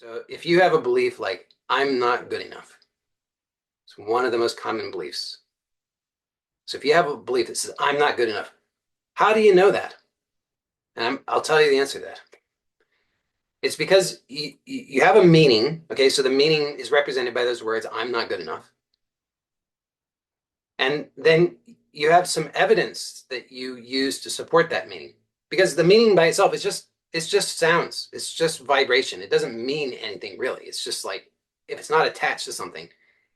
So if you have a belief like, I'm not good enough, it's one of the most common beliefs. So if you have a belief that says, I'm not good enough, how do you know that? And I'll tell you the answer to that. It's because you have a meaning. Okay, so the meaning is represented by those words, I'm not good enough. And then you have some evidence that you use to support that meaning. Because the meaning by itself is just sounds. It's just vibration. It doesn't mean anything really. It's just like if it's not attached to something,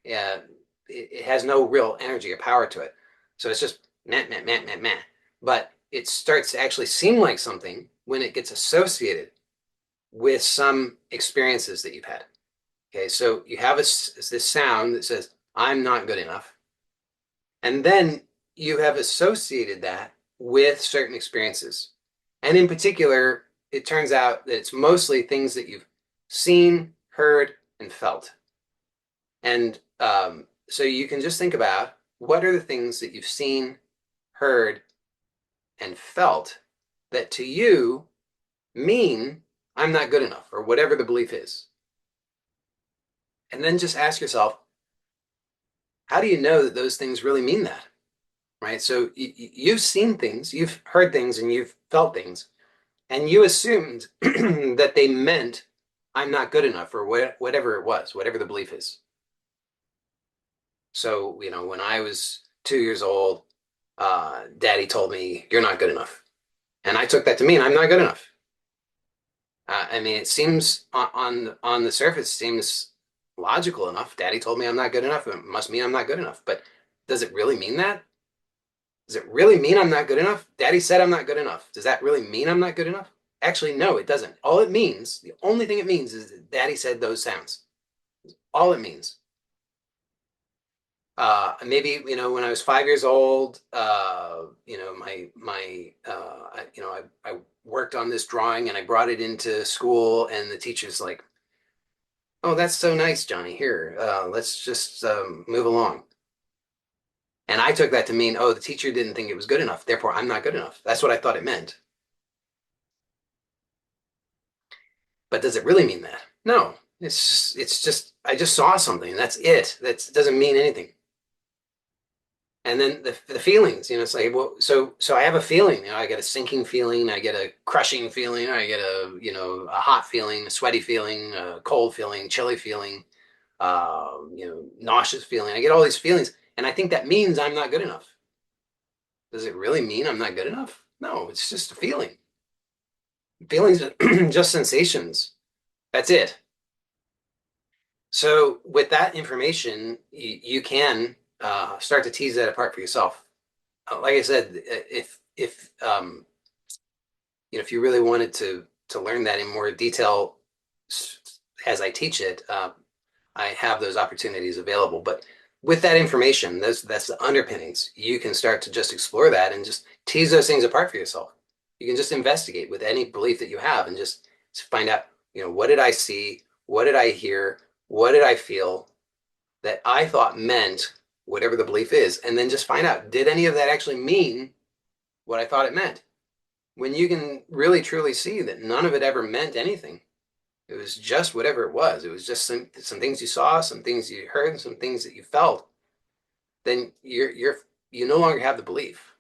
it has no real energy or power to it. So it's just meh, meh, meh, meh, meh. But it starts to actually seem like something when it gets associated with some experiences that you've had. Okay, so you have this sound that says, I'm not good enough. And then you have associated that with certain experiences. And in particular, it turns out that it's mostly things that you've seen, heard, and felt. And so you can just think about what are the things that you've seen, heard, and felt that to you mean I'm not good enough or whatever the belief is. And then just ask yourself, how do you know that those things really mean that? Right? So you've seen things, you've heard things, and you've felt things, and you assumed that they meant I'm not good enough or whatever it was, whatever the belief is. So, when I was 2 years old, daddy told me, you're not good enough. And I took that to mean I'm not good enough. I mean, it seems on the surface, seems logical enough. Daddy told me I'm not good enough. It must mean I'm not good enough. But does it really mean that? Does it really mean I'm not good enough? Daddy said I'm not good enough. Does that really mean I'm not good enough? Actually, no, it doesn't. All it means, the only thing it means is that Daddy said those sounds. All it means. Maybe when I was 5 years old, I worked on this drawing and I brought it into school, and the teacher's like, "Oh, that's so nice, Johnny. Here, let's just move along." And I took that to mean, oh, the teacher didn't think it was good enough, therefore I'm not good enough. That's what I thought it meant. But does it really mean that? No. It's just I just saw something, and that's it. That doesn't mean anything. And then the feelings, it's like, well, so I have a feeling, I get a sinking feeling, I get a crushing feeling, I get a hot feeling, a sweaty feeling, a cold feeling, chilly feeling, nauseous feeling. I get all these feelings, and I think that means I'm not good enough. Does it really mean I'm not good enough? No, it's just a feeling. Feelings are just sensations. That's it. So with that information, you can start to tease that apart for yourself. Like I said, if you really wanted to learn that in more detail as I teach it, I have those opportunities available. But with that information, that's the underpinnings. You can start to just explore that and just tease those things apart for yourself. You can just investigate with any belief that you have and just find out, what did I see? What did I hear? What did I feel that I thought meant whatever the belief is? And then just find out, did any of that actually mean what I thought it meant? When you can really truly see that none of it ever meant anything, it was just whatever it was. It was just some things you saw, some things you heard, some things that you felt. Then you no longer have the belief.